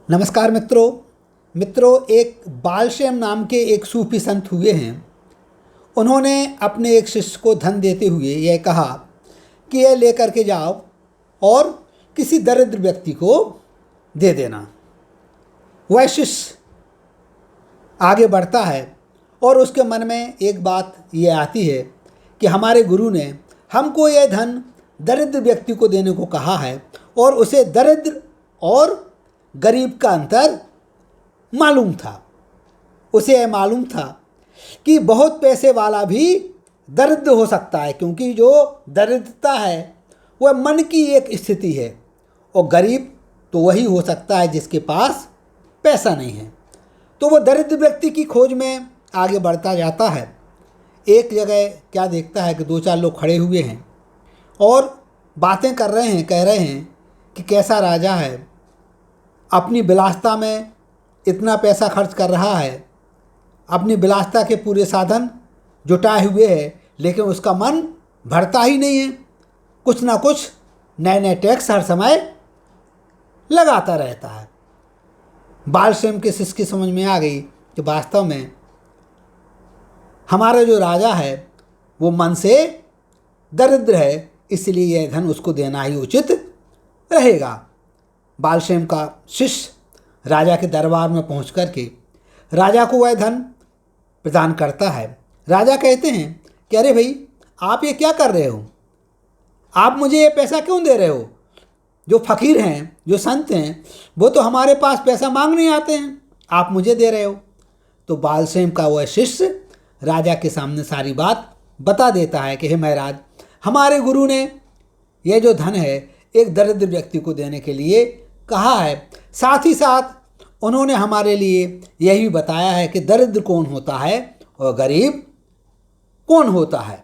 नमस्कार मित्रों, एक बालश्रम नाम के एक सूफी संत हुए हैं। उन्होंने अपने एक शिष्य को धन देते हुए यह कहा कि यह लेकर के जाओ और किसी दरिद्र व्यक्ति को दे देना। वह शिष्य आगे बढ़ता है और उसके मन में एक बात ये आती है कि हमारे गुरु ने हमको यह धन दरिद्र व्यक्ति को देने को कहा है और उसे दरिद्र और गरीब का अंतर मालूम था। उसे यह मालूम था कि बहुत पैसे वाला भी दरिद्र हो सकता है, क्योंकि जो दरिद्रता है वह मन की एक स्थिति है और गरीब तो वही हो सकता है जिसके पास पैसा नहीं है। तो वो दरिद्र व्यक्ति की खोज में आगे बढ़ता जाता है। एक जगह क्या देखता है कि दो चार लोग खड़े हुए हैं और बातें कर रहे हैं, कह रहे हैं कि कैसा राजा है, अपनी विलासिता में इतना पैसा खर्च कर रहा है, अपनी विलासिता के पूरे साधन जुटाए हुए है, लेकिन उसका मन भरता ही नहीं है। कुछ ना कुछ नए नए टैक्स हर समय लगाता रहता है। बालश्रम के शिष्य की समझ में आ गई कि वास्तव में हमारा जो राजा है वो मन से दरिद्र है, इसलिए यह धन उसको देना ही उचित रहेगा। बालश्रम का शिष्य राजा के दरबार में पहुंच कर के राजा को वह धन प्रदान करता है। राजा कहते हैं कि अरे भाई, आप ये क्या कर रहे हो? आप मुझे ये पैसा क्यों दे रहे हो? जो फ़कीर हैं, जो संत हैं, वो तो हमारे पास पैसा मांगने आते हैं, आप मुझे दे रहे हो। तो बालश्रम का वह शिष्य राजा के सामने सारी बात बता देता है कि हे महाराज, हमारे गुरु ने यह जो धन है एक दरिद्र व्यक्ति को देने के लिए कहा है। साथ ही साथ उन्होंने हमारे लिए यह भी बताया है कि दरिद्र कौन होता है और गरीब कौन होता है।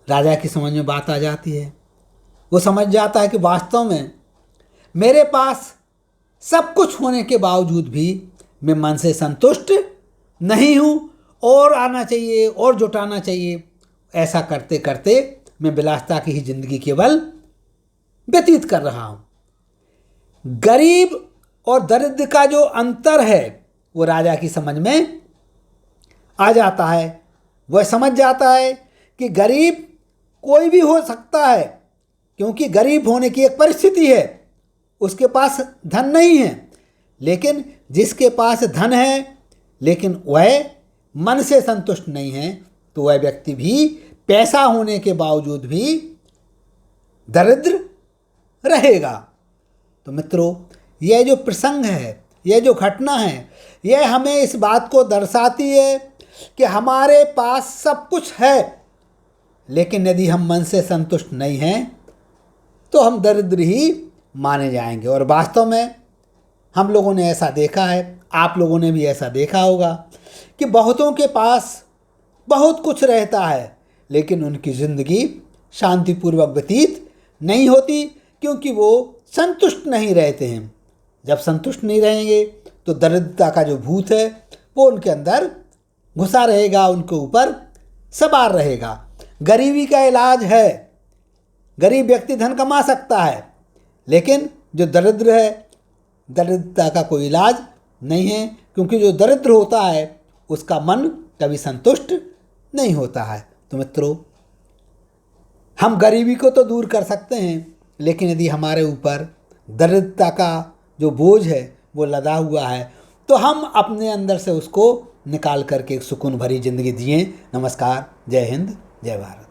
राजा की समझ में बात आ जाती है। वो समझ जाता है कि वास्तव में मेरे पास सब कुछ होने के बावजूद भी मैं मन से संतुष्ट नहीं हूँ, और आना चाहिए और जुटाना चाहिए। ऐसा करते करते मैं विलासिता की ही जिंदगी केवल व्यतीत कर रहा हूँ। गरीब और दरिद्र का जो अंतर है वो राजा की समझ में आ जाता है। वह समझ जाता है कि गरीब कोई भी हो सकता है, क्योंकि गरीब होने की एक परिस्थिति है, उसके पास धन नहीं है। लेकिन जिसके पास धन है लेकिन वह मन से संतुष्ट नहीं है, तो वह व्यक्ति भी पैसा होने के बावजूद भी दरिद्र रहेगा। तो मित्रों, यह जो प्रसंग है, यह जो घटना है, यह हमें इस बात को दर्शाती है कि हमारे पास सब कुछ है, लेकिन यदि हम मन से संतुष्ट नहीं हैं तो हम दरिद्र ही माने जाएंगे। और वास्तव में हम लोगों ने ऐसा देखा है, आप लोगों ने भी ऐसा देखा होगा कि बहुतों के पास बहुत कुछ रहता है, लेकिन उनकी ज़िंदगी शांतिपूर्वक व्यतीत नहीं होती, क्योंकि वो संतुष्ट नहीं रहते हैं। जब संतुष्ट नहीं रहेंगे तो दरिद्रता का जो भूत है वो उनके अंदर घुसा रहेगा, उनके ऊपर सवार रहेगा। गरीबी का इलाज है, गरीब व्यक्ति धन कमा सकता है, लेकिन जो दरिद्र है, दरिद्रता का कोई इलाज नहीं है, क्योंकि जो दरिद्र होता है उसका मन कभी संतुष्ट नहीं होता है। तो मित्रों, हम गरीबी को तो दूर कर सकते हैं, लेकिन यदि हमारे ऊपर दरिद्रता का जो बोझ है वो लदा हुआ है, तो हम अपने अंदर से उसको निकाल करके एक सुकून भरी ज़िंदगी जिएं। नमस्कार, जय हिंद, जय भारत।